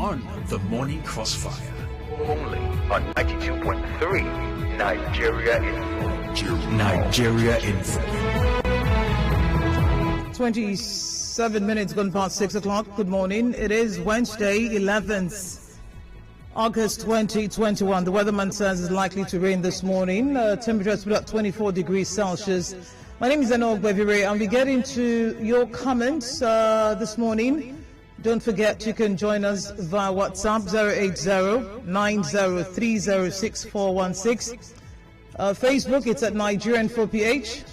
on the Morning Crossfire. Only on 92.3 Nigeria Info. Nigeria Info. 27 minutes gone past 6 o'clock. Good morning. It is Wednesday, 11th August 2021. The weatherman says it's likely to rain this morning. Temperature is at 24 degrees Celsius. My name is Enog Bevire, and we get into your comments this morning. Don't forget you can join us via WhatsApp 080-9030-6416. Facebook, it's at Nigerian 4PH.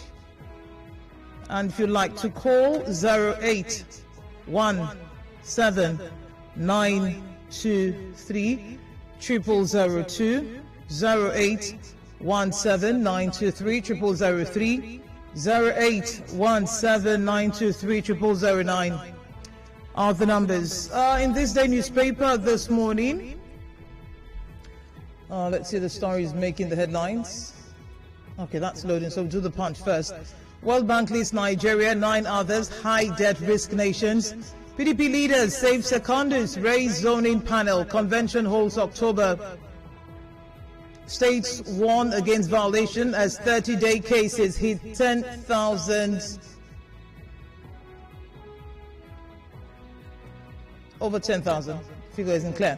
And if you'd like to call 0817923 0002, 0817923 0003, 0817923 0009 are the numbers. In this day newspaper this morning, let's see, the story is making the headlines. Okay, that's loading, so we'll do the Punch first. World Bank lists Nigeria, 9 others high debt risk nations. PDP leaders save secondus, raise zoning panel. Convention holds October. States warn against violation as 30-day cases hit 10,000. Over 10,000. Figure isn't clear.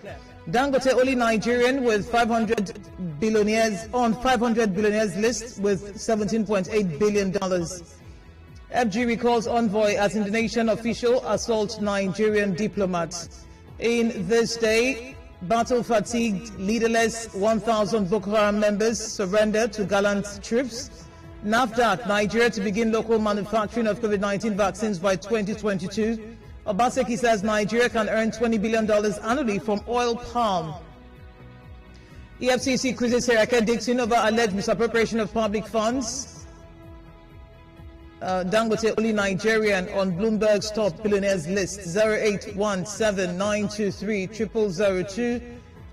Dangote, only Nigerian with 500 billionaires on 500 billionaires list with $17.8 billion. FG recalls envoy as Indonesian official assault Nigerian diplomats. In this day, battle-fatigued, leaderless 1,000 Boko Haram members surrendered to gallant troops. NAFDAC, Nigeria to begin local manufacturing of COVID-19 vaccines by 2022. Obaseki says Nigeria can earn $20 billion annually from oil palm. EFCC quizzes Serake Dixon over alleged misappropriation of public funds. Dangote, only Nigerian on Bloomberg's top billionaires list. 0817923 0002,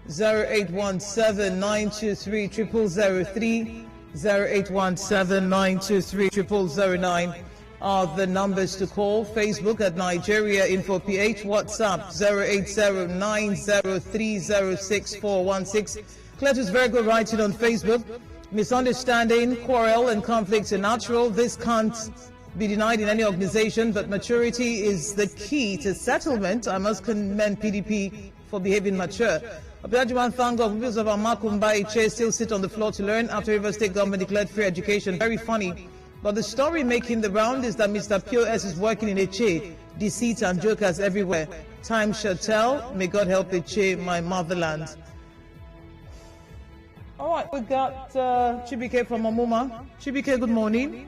0817923 0003, 0817923 0009. Are the numbers to call. Facebook at Nigeria Info PH, WhatsApp 08090306416. Cletus Virgo writing on Facebook, misunderstanding, quarrel and conflicts are natural. This can't be denied in any organization, but maturity is the key to settlement. I must commend PDP for behaving mature. Abdulajuman thank God members of Amakumba Iche still sit on the floor to learn after River State government declared free education. Very funny. But the story making the round is that Mr. POS is working in Eche, deceit and jokers everywhere. Time shall tell. May God help Eche, my motherland. All right, we got Chibike from Amuma. Chibike, good morning.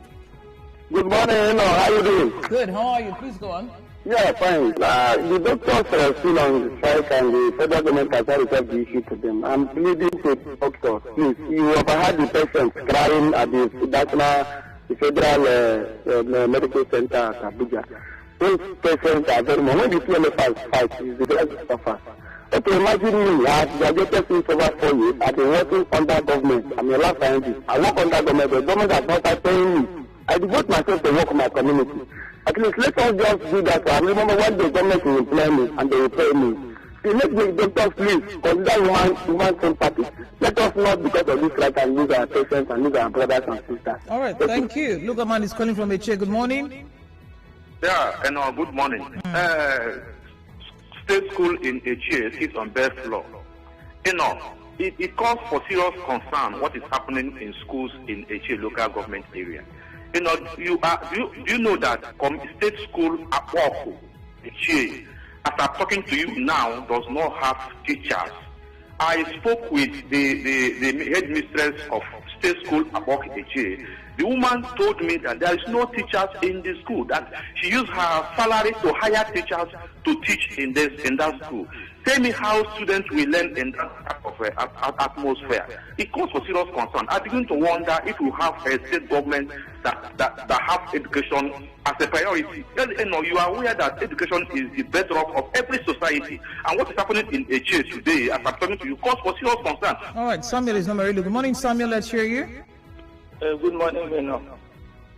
Good morning, how are you doing? Good, how are you? Please go on. Yeah, fine. The doctors are still on strike and the federal government has not resolved the issue to them. I'm pleading to the doctors, please. You have had the patients crying at the Federal Medical Center at Abuja. Those patients are very much. When the PLFs fight, it's the best suffer. Okay, imagine me, I have graduated since over 4 years. I've been working under government. I'm a lab scientist. I work under government. The government has not started paying me. I devote myself to work in my community. At least let us just do that. I remember when the government will employ me and they will pay me. See, let the doctors please consider human sympathy. Let us not, because of this right, and lose our patients and lose our brothers and sisters. All right, thank you. Lugaman is calling from Eche. Good morning. Yeah, good morning. State school in Eche is on bare floor. It calls for serious concern what is happening in schools in Eche local government area. Do you know that state school at Wako, Eche, as I'm talking to you now, does not have teachers. I spoke with the headmistress of state school at Wako, Eche. The woman told me that there is no teachers in the school, that she used her salary to hire teachers to teach in that school. Tell me how students will learn in that type of atmosphere. It calls for serious concern. I begin to wonder if we have a state government that have education as a priority. You are aware that education is the bedrock of every society. And what is happening in Eche today, as I'm talking to you, calls for serious concern. All right, Samuel is number 8. Good morning, Samuel. Let's hear you. Good morning,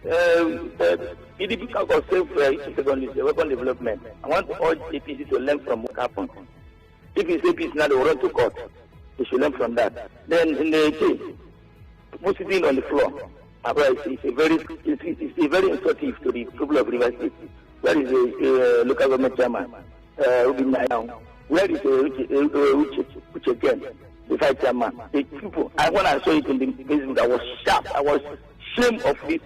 PDP can save secondary weapon development. I want to urge APC to learn from what happened. If you say peace now, they will run to court. They should learn from that. Then in the case, people sitting on the floor, it's a very insultive to the people of Rivers State. Where is the local government chairman? Where is which again? The vice chairman. The people, when I saw it in the Facebook, I was shocked. I was ashamed of this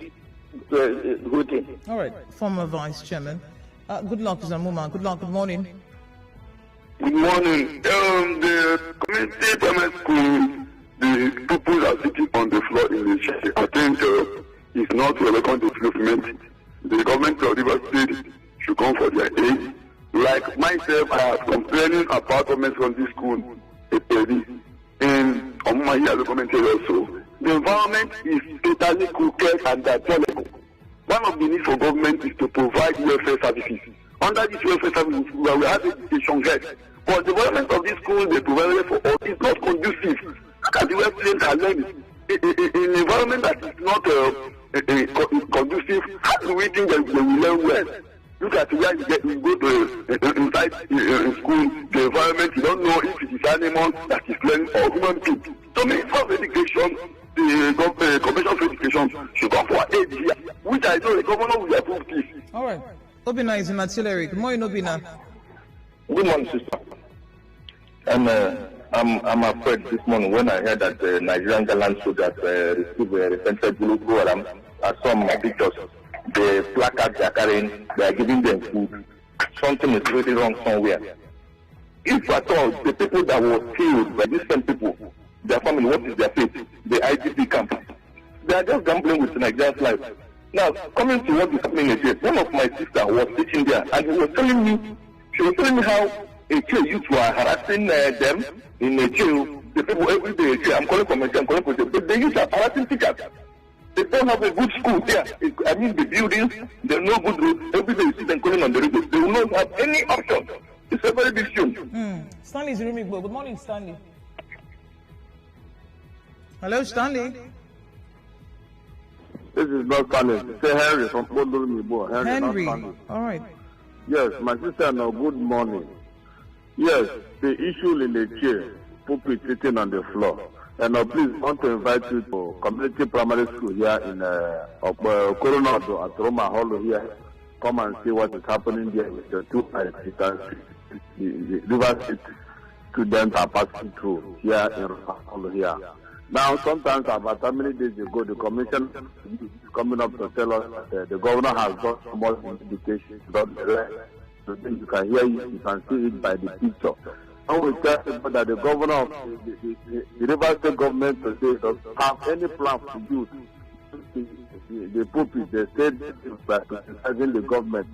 whole thing. All right, former vice chairman. Good luck, Zamuma. Good luck. Good morning. Good morning. The community primary school, the people are sitting on the floor in the chair. I think it's not a welcome development. The government of Rivers State should come for their aid. Like myself, I have complaining about government from this school in Omaya, the commentary also. The environment is totally crooked and diabolical. One of the needs for government is to provide welfare services. Under this welfare services, we have education head. But the development of this school they provide for all is not conducive. Look at the way students are learning. In an environment that is not conducive, how do we think that they will learn well? Look at where you go to inside school, the environment, you don't know if it is animal that is learning or human being. So Ministry of Education, the Commission of Education should go for aid here, which I know the governor will approve this. All right. Obina is in artillery. Good morning, Obina. Good morning, sister. I'm afraid this morning when I heard that the Nigerian gallant soldiers received a repented blue program. I saw my pictures. The placards they are carrying, they are giving them food. Something is really wrong somewhere. If at all the people that were killed by these same people, their family, what is their fate? The IDP camp. They are just gambling with Nigeria's life. Now, coming to what is happening again, one of my sisters was teaching there, and she was telling me how a jail youth were harassing them in a jail. The people every day, I'm calling for myself, I'm calling for myself, but the youth are harassing teachers. They don't have a good school there. I mean, the buildings, there's no good road. Every day you see them calling on the radio. They will not have any option. It's a very big shame. Stanley is Rumigbo. Good morning, Stanley. Hello, Stanley. This is not Stanley. Say Henry from Rumigbo. Henry. Not Stanley. All right. Yes, my sister, no, good morning. Yes, the issue in the chair, pulpit sitting on the floor. And please want to invite you to community primary school here in Coronado at Roma Hall here. Come and see what is happening there with the two the River State students are passing through here in Roma Hall here. Now, sometimes about how many days ago, the commission is coming up to tell us that the governor has got so much education, not the rest. So you can hear it, you can see it by the picture. I will tell you that the governor of the River State government today doesn't have any plan to use the pulpit, the state by criticizing the government.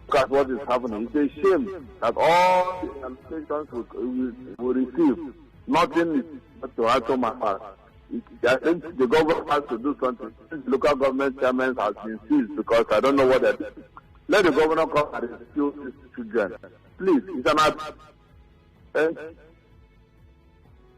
Look at what is happening. It's a shame that all the administrations will receive nothing to answer my part. I think the government has to do something. The local government chairman has been seized because I don't know what they're doing. Let the governor come and rescue these children. Please, it's an act. Thank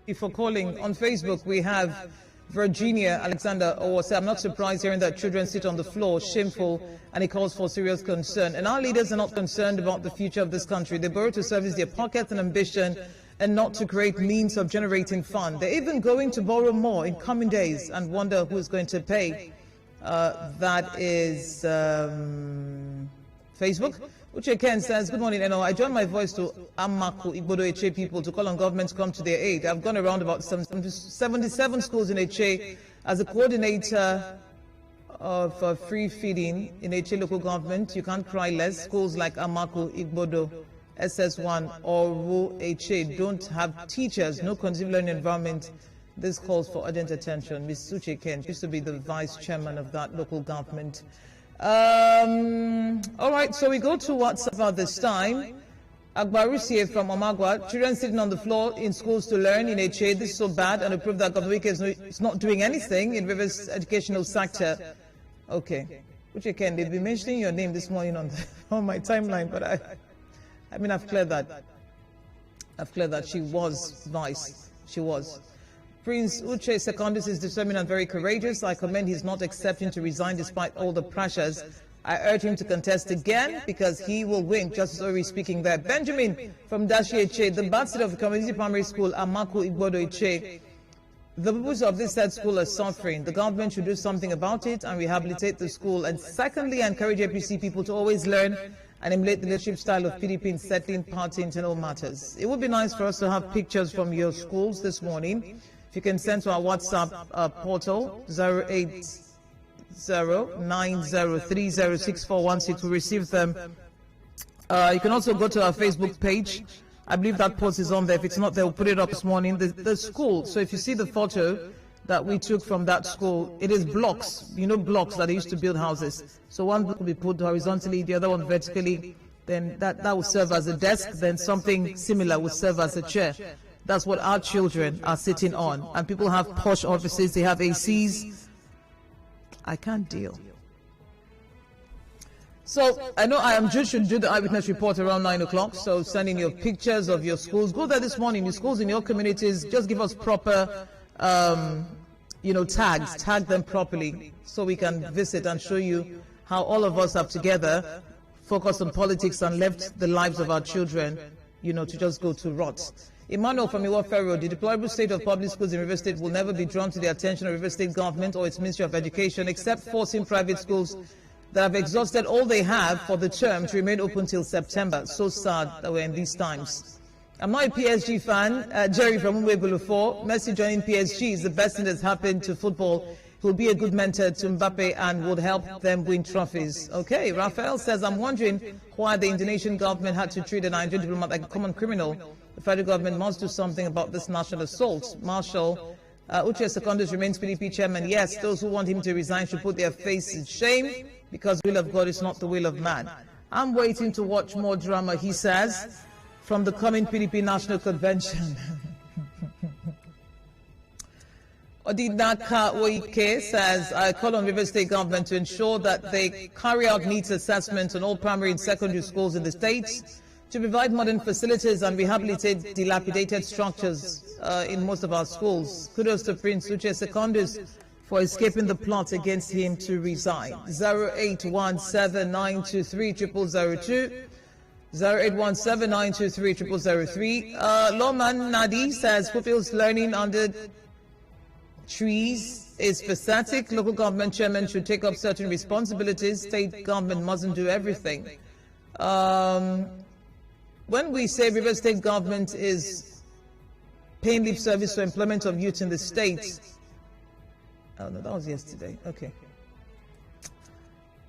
you for calling. On Facebook, we have Virginia Alexander Owose. I'm not surprised hearing that children sit on the floor. Shameful, and it calls for serious concern. And our leaders are not concerned about the future of this country. They borrow to service their pockets and ambition and not to create means of generating funds. They're even going to borrow more in coming days and wonder who's going to pay. That is Facebook. Uche Ken says, good morning, I join my voice to Amaku Igbodo Eche people to call on government to come to their aid. I've gone around about 77 schools in Eche as a coordinator of free feeding in Eche local government. You can't cry less. Schools like Amaku Igbodo, SS1 or Ru Eche don't have teachers, no conducive learning environment. This calls for urgent attention. Ms. Uche Ken used to be the vice chairman of that local government. All right, so we go to WhatsApp this time. Agbarusie from Omagwa. Children sitting on the floor in schools to learn in Eche. This is so bad, and to prove that Governor Wike is not doing anything in Rivers educational sector. Okay. Uche Ken, they've been mentioning your name this morning on my timeline, but I mean, I've cleared that. She was vice. She was. Prince Uche Secondus is determined and very courageous. I commend his not accepting to resign despite all the pressures. I urge him to contest again because he will win. Justice Ori speaking there. Benjamin from Dashi Eche, the bad state of the community primary school, Amaku Igbodo Eche. The pupils of this said school are suffering. The government should do something about it and rehabilitate the school. And secondly, I encourage APC people to always learn and emulate the leadership style of PDP in settling party internal matters. It would be nice for us to have pictures from your schools this morning. If you can send to our WhatsApp portal, 08090306416, we'll receive them. You can also go to our Facebook page. I believe that post is on there. If it's not there, we'll put it up this morning. The school, so if you see the photo that we took from that school, it is blocks, blocks that they used to build houses. So one block will be put horizontally, the other one vertically. Then that will serve as a desk. Then something similar will serve as a chair. That's what our children are sitting on. And people have posh offices, they have ACs. I can't deal. So I know I am just should do the eyewitness report around 9 o'clock. So send in your pictures of your schools. Go there this morning, your schools in your communities. Just give us proper, tags. Tag them properly so we can visit and show you how all of us have together focused on politics and left the lives of our children, to just go to rot. Emmanuel from Iwo Ferro, the deplorable state of public schools in River State will never be drawn to the attention of River State government or its Ministry of Education, except forcing private schools that have exhausted all they have for the term to remain open till September. So sad that we're in these times. I'm not a PSG fan. Jerry from Umwe 4. Messi joining PSG is the best thing that's happened to football. He'll be a good mentor to Mbappe and would help them win trophies. Okay, Raphael says, I'm wondering why the Indonesian government had to treat a Nigerian diplomat like a common criminal. The federal government must do something about this national assault. Marshal Uche Secondus remains PDP chairman. Yes, those who want him to resign should put their face in shame because the will of God is not the will of man. I'm waiting to watch more drama, he says, from the coming PDP National Convention. Odinaka Oike says, I call on River State government to ensure that they carry out needs assessments on all primary and secondary schools in the state, to provide modern facilities and rehabilitate dilapidated structures in most of our schools. Kudos to Prince Uche Secondus for escaping the plot against him to resign. 0817-923-0002, 0817-923-0003. Loman Nadi says, pupils learning under trees is pathetic. Local government chairman should take up certain responsibilities. State government mustn't do everything. When we say River State government is paying lip service to employment of youth in the state, oh no, that was yesterday. Okay.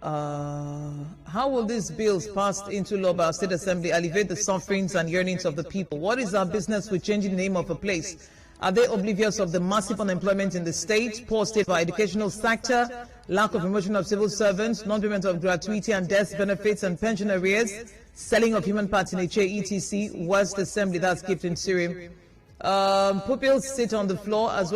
How will these bills passed into law by our state assembly alleviate the sufferings and yearnings of the people? What is our business with changing the name of a place? Are they oblivious of the massive unemployment in the state, poor state of our educational sector, lack of promotion of civil servants, non-payment of gratuity and death benefits and pension arrears, selling of human parts in HA, etc., West Assembly, that's gift in Syria. Pupils sit on the floor as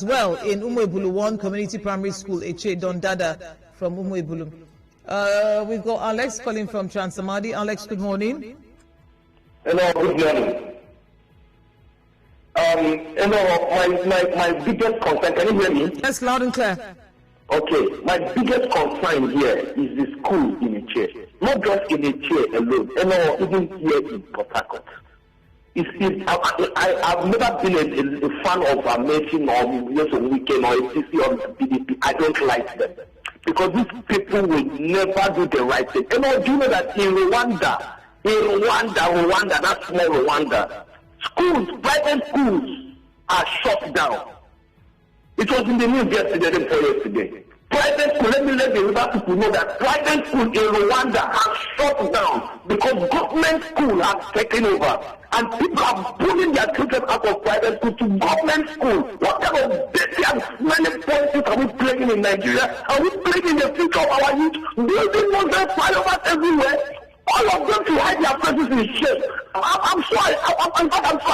well in Umwebulu 1 Community Primary School, HA Dondada from Umwebulu. We've got Alex calling from Transamadi. Alex, good morning. Hello, good morning. My biggest concern, can you hear me? Yes, loud and clear. Okay, my biggest concern here is the school in a chair. Not just in a chair alone, even here in Port Harcourt. I've never been a fan of American or just a weekend or a CC or PDP. I don't like them. Because these people will never do the right thing. Do you know that in Rwanda, that's small Rwanda, schools, private schools are shut down. It was in the news yesterday. Private school, let the River people know that private school in Rwanda are shut down because government school has taken over. And people are pulling their children out of private school to government school. What kind of dirty and smelly politics are we playing in Nigeria? Are we playing in the future of our youth? Building modern flyovers everywhere? All of them to hide their faces in shame. I'm so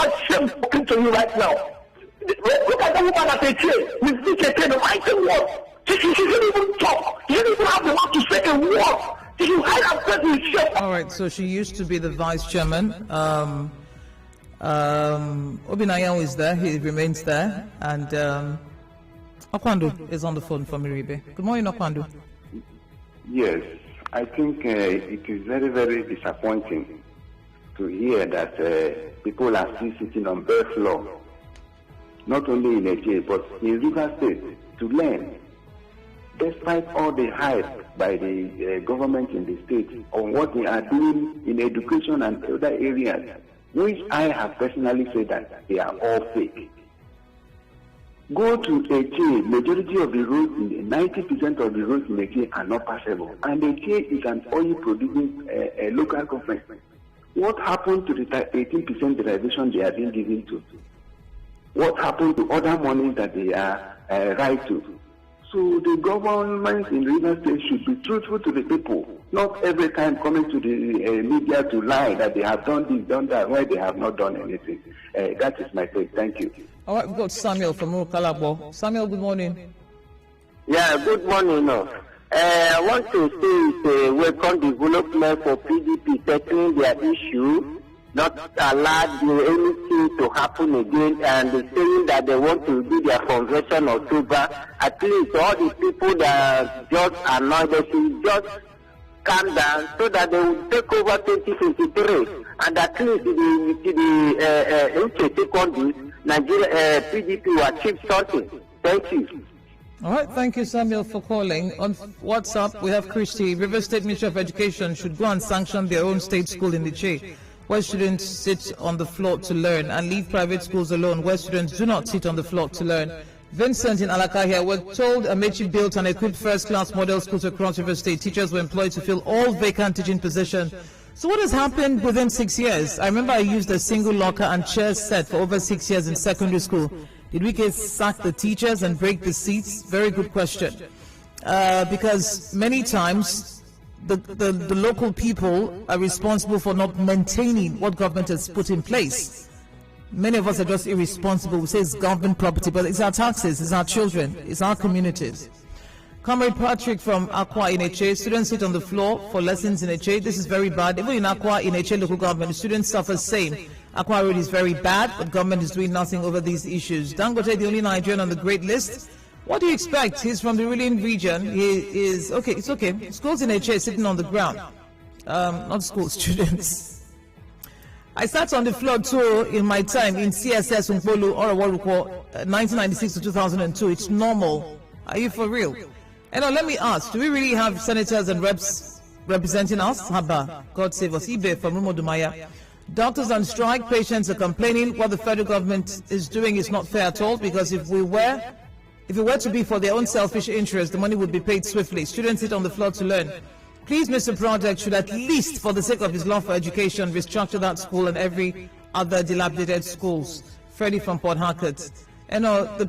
ashamed talking to you right now. Look at the woman at a chair. With this a chair, writing what? She didn't even talk. She didn't even have the word to say a word. She hide her faces in shame. All right, so she used to be the vice chairman. Obinayan is there. He remains there. And Okwandu is on the phone for Miribe. Good morning, Okwandu. Yes, I think it is very, very disappointing to hear that people are still sitting on bare floor, not only in AJ, but in River State, to learn. Despite all the hype by the government in the state on what they are doing in education and other areas, which I have personally said that they are all fake. Go to AJ, majority of the roads, 90% of the roads in AJ are not passable. And AJ is an oil-producing local government. What happened to the 18% derivation they are being given to? What happened to other monies that they are right to? So the government in River State should be truthful to the people, not every time coming to the media to lie that they have done this, done that, where they have not done anything. That is my take. Thank you. All right, we've got Samuel from Kalabo. Samuel, good morning. Yeah, good morning. I want to say it's a welcome development for PDP settling their issue, not allow anything to happen again, and saying that they want to do their convention October. At least all the people that just annoyed, they should just calm down so that they will take over 2023, and at least the secondary Nigeria PDP will achieve something. Thank you. All right, thank you, Samuel, for calling. On WhatsApp, we have Christy. River State Ministry of Education should go and sanction their own state school in the Che, where students sit on the floor to learn, and leave private schools alone, where students do not sit on the floor to learn. Vincent in Alaka here, we're told Amechi built and equipped first-class model schools across River State. Teachers were employed to fill all vacant teaching positions. So what has happened within 6 years? I remember I used a single locker and chair set for over 6 years in secondary school. Did we sack the teachers and break the seats? Very good question. Because many times the local people are responsible for not maintaining what government has put in place. Many of us are just irresponsible. We say it's government property, but it's our taxes, it's our children, it's our communities. Comrade Patrick from Akwa in Eche, students sit on the floor for lessons in Eche. This is very bad. Even in Akwa in Eche local government, the students suffer same. Akwa Road is very bad, but government is doing nothing over these issues. Dangote, the only Nigerian on the great list. What do you expect? He's from the ruling region. He is, okay, it's okay. Schools in Eche sitting on the ground. Not school students. I sat on the floor too in my time in CSS Umpolu or what we call 1996 to 2002. It's normal. Are you for real? And now let me ask, do we really have senators and reps representing us? Haba, God save us. Ibe from Rumodumaya. Doctors on strike, patients are complaining. What the federal government is doing is not fair at all, because if it were to be for their own selfish interest, the money would be paid swiftly. Students sit on the floor to learn. Please, Mr. Project should at least, for the sake of his love for education, restructure that school and every other dilapidated schools. Freddie from Port Harcourt. And the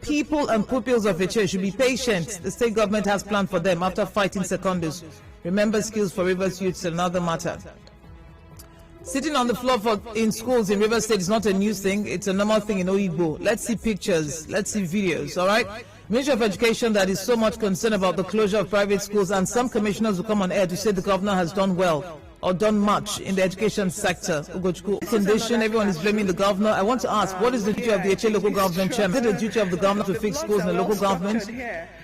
people and pupils of Eche should be patient. The state government has planned for them after fighting secondaries. Remember, skills for Rivers youths is another matter. Sitting on the floor in schools in River State is not a new thing. It's a normal thing in Oyibo. Let's see pictures. Let's see videos. All right. Ministry of Education that is so much concerned about the closure of private schools, and some commissioners will come on air to say the governor has done well or done much in the education sector. Condition, everyone is blaming the governor. I want to ask, what is the duty of the Eche local government chairman? Is it the duty of the governor to fix schools in the local government?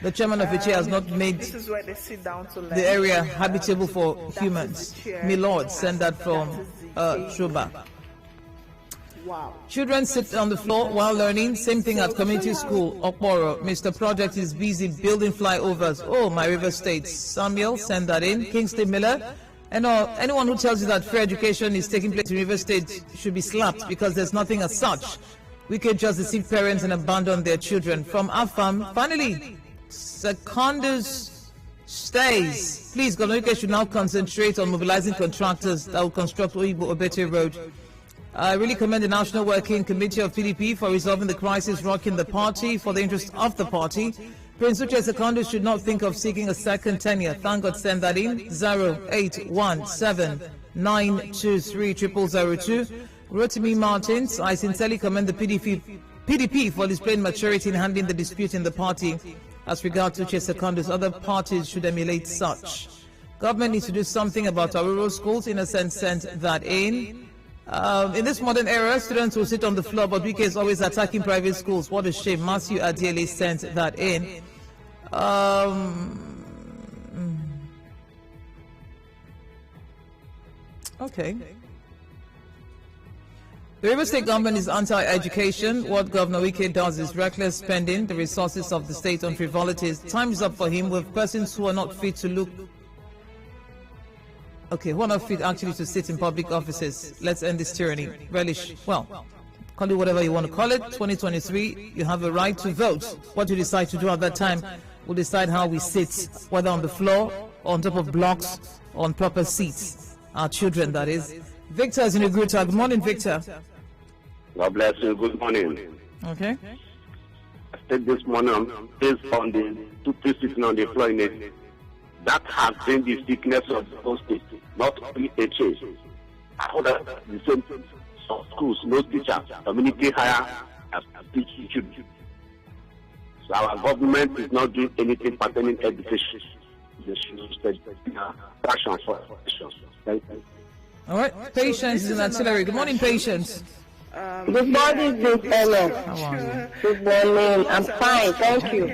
The chairman of Eche has not made the area habitable for humans. My Lord, send that from Shuba. Wow. Children sit on the floor while learning. Same thing at community school. Okporo. Mr. Project is busy building flyovers. Oh, my River State. Samuel, send that in. Kingsley Miller. And anyone who tells you that fair education is taking place in River State should be slapped, because there's nothing as such. We can just deceive parents and abandon their children. From AFAM, finally, Secondus stays. Please, Gonoike should now concentrate on mobilizing contractors that will construct Oyibo Obete Road. I really commend the National Working Committee of PDP for resolving the crisis rocking the party for the interest of the party. Prince Uche Secondus should not think of seeking a second tenure. Thank God, send that in. 0817923002. Rotimi Martins, I sincerely commend the PDP for displaying maturity in handling the dispute in the party. As regards Uche Secondus, other parties should emulate such. Government needs to do something about our rural schools. Innocent sent that in. In this modern era, students will sit on the floor, but Wike is always attacking private schools. What a shame. Matthew Adiele sent that in. Okay. The River State government is anti-education. What Governor Wike does is reckless spending the resources of the state on frivolities. Time is up for him with persons who are not fit to look... Okay, who are not fit actually to sit in public offices. Let's end this tyranny. Relish, well, call it whatever you want to call it. 2023, you have a right to vote. What you decide to do at that time will decide how we sit, whether on the floor, or on top of blocks, or on proper seats. Our children, that is. Victor is in a good time. Good morning, Victor. God bless you. Good morning. Okay. I said this morning, based on the two people sitting on the floor in it, that has been the sickness of the whole state, not only HA. I heard that the same schools, no teachers, community hire as teaching children. So our government is not doing anything pertaining to education. They should take action for education. Thank you. All right, Patience is in artillery. Good morning, Patience. Good morning, Miss Ellen. How are you? Good morning. I'm fine, thank you.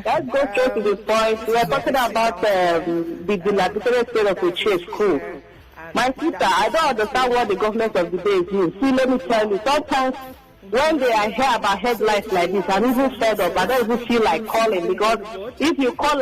Let's go straight to the point. We are talking about the dilapidated state of a church school. My sister, I don't understand what the government of the day is doing. See, let me tell you, sometimes when they are hear about headlines like this, I'm even fed up. I don't even feel like calling, because if you call,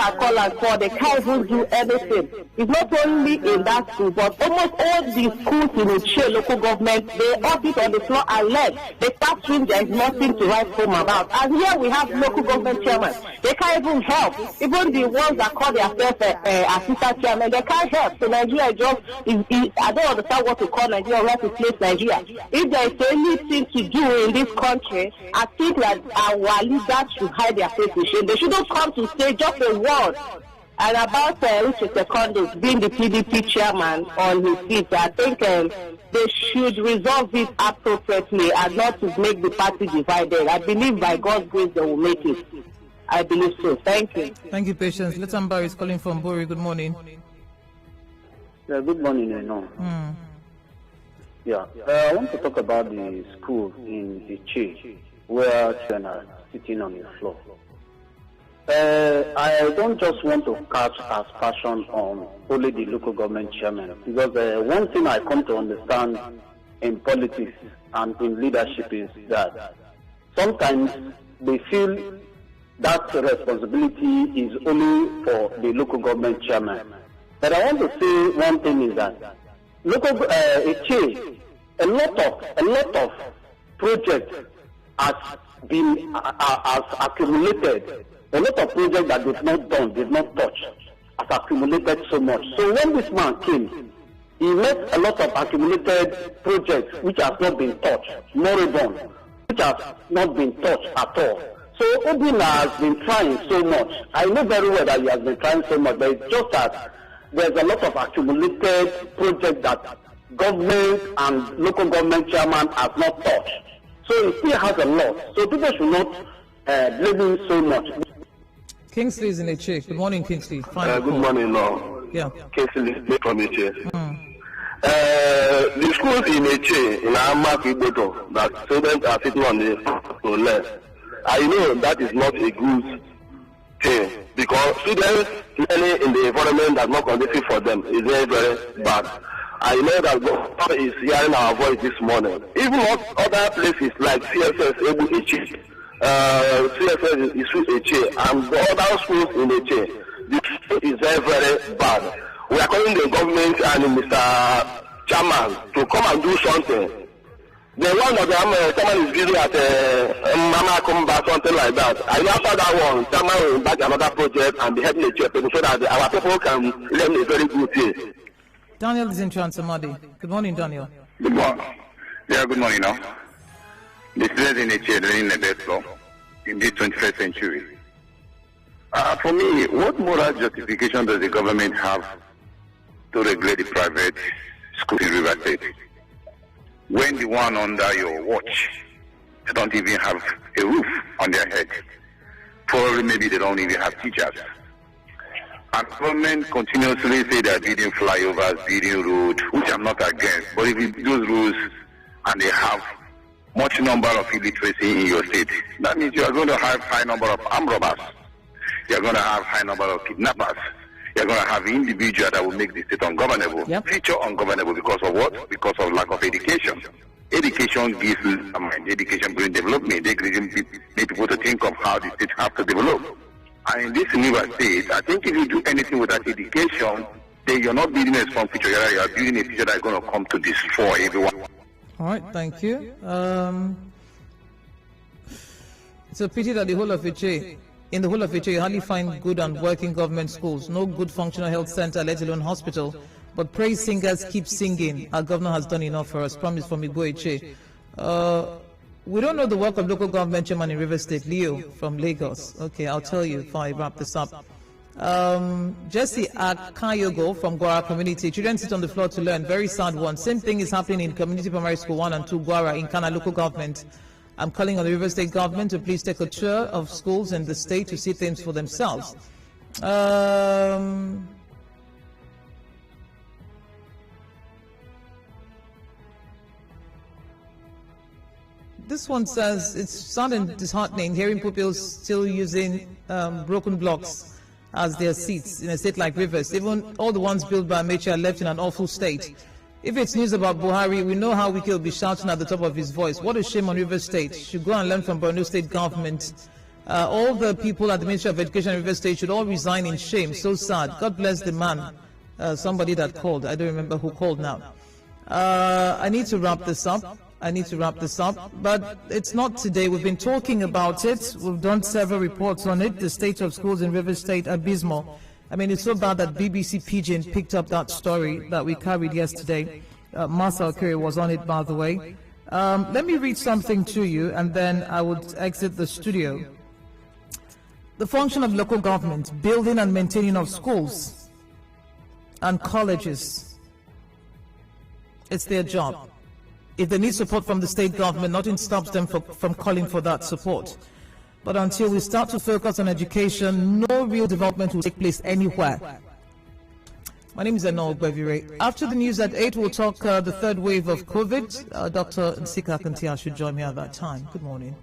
they can't even do anything. It's not only in that school, but almost all the schools in the local government, they all sit on the floor and left. They start saying there is nothing to write home about. And here we have local government chairmen. They can't even help. Even the ones that call themselves assistant chairman, they can't help. So Nigeria just, I don't understand what to call Nigeria, where to place Nigeria. If there is anything to do in this country, I think that our leaders should hide their faces. They shouldn't come to say just a word. And about Richard Secondus being the PDP chairman on his seat, I think they should resolve this appropriately and not to make the party divided. I believe by God's grace they will make it. I believe so. Thank you. Thank you, Patience. Letambar is calling from Bori. Good morning. Yeah, good morning, Yeah, I want to talk about the school in Ichi, where children are sitting on the floor. I don't just want to catch aspersion on only the local government chairman, because one thing I come to understand in politics and in leadership is that sometimes they feel that responsibility is only for the local government chairman. But I want to say one thing is that local a lot of projects has been accumulated. A lot of projects that they've not done, they've not touched, has accumulated so much. So when this man came, he met a lot of accumulated projects which have not been touched, moribund, which have not been touched at all. So Obina has been trying so much. I know very well that he has been trying so much, but it's just that there's a lot of accumulated projects that government and local government chairman have not touched. So he still has a lot. So people should not blame him so much. Kingsley is in a check. Good morning, Kingsley. Good morning, Yeah. Kingsley from Eche. The schools in Eche, in Amak Iboto, that students are sitting on the left. I know that is not a good thing, because students learning in the environment that's not conducive for them is very, very bad. I know that God is hearing our voice this morning. Even other places like CSS, Ebu Eche, CSS is Eche, and the other schools in Eche, the school is very, very bad. We are calling the government and Mr. Chairman to come and do something. The one of the chairman is busy at Mama Kumba, something like that. I know after that one, chairman will back another project and be helping the children so that our people can learn a very good thing. Daniel is in Transamadi. Good morning, Daniel. Good morning. Yeah, good morning now. The students in the chair in the best law in the 21st century. For me, what moral justification does the government have to regulate the private school in River State, when the one under your watch, they don't even have a roof on their head? Probably maybe they don't even have teachers. And government continuously say they are building flyovers, building roads, which I'm not against. But if you do those rules and they have much number of illiteracy in your state, that means you are going to have high number of armed robbers. You are going to have high number of kidnappers. You're going to have individual that will make the state ungovernable. Future ungovernable because of what? Because of lack of education. Education gives mind. Education brings development. Education make people to think of how the state have to develop. And in this Enigma state, I think if you do anything with that education, then you're not building a strong future. You're building a future that's going to come to destroy everyone. All right, thank you. It's a pity that the whole of Iche, in the whole of Iche, you hardly find good and working government schools, no good functional health center, let alone hospital. But praise singers keep singing. Our governor has done enough for us. Promise from Igbo Iche. We don't know the work of local government chairman in River State, Leo from Lagos. Okay, I'll tell you if I wrap this up. Jesse Akayogo from Gwara Community. Children sit on the floor to learn. Very sad one. Same thing is happening in Community Primary School 1 and 2 Gwara in Kana local government. I'm calling on the River State government to please take a tour of schools in the state to see things for themselves. This one says it's sounding disheartening hearing pupils still using broken blocks as their seats in a state like Rivers. Even all the ones built by Amechi are left in an awful state. If it's news about Buhari, we know how Wike will be shouting at the top of his voice. What a shame on Rivers State. Should go and learn from Borno State government. All the people at the Ministry of Education in Rivers State should all resign in shame. So sad. God bless the man. Somebody that called. I don't remember who called now. I need to wrap this up. But it's not today. We've been talking about it. We've done several reports on it. The state of schools in Rivers State, abysmal. I mean, it's so bad that BBC Pidgin picked up that story that we carried yesterday. Marcel Curry was on it, by the way. Let me read something to you, and then I would exit the studio. The function of local government, building and maintaining of schools and colleges. It's their job. If they need support from the state government, nothing stops them from calling for that support. But until we start to focus on education, no real development will take place anywhere. My name is Eno Ogbevire. After the news at 8, we'll talk the third wave of COVID. Dr. Nsika Kantia should join me at that time. Good morning.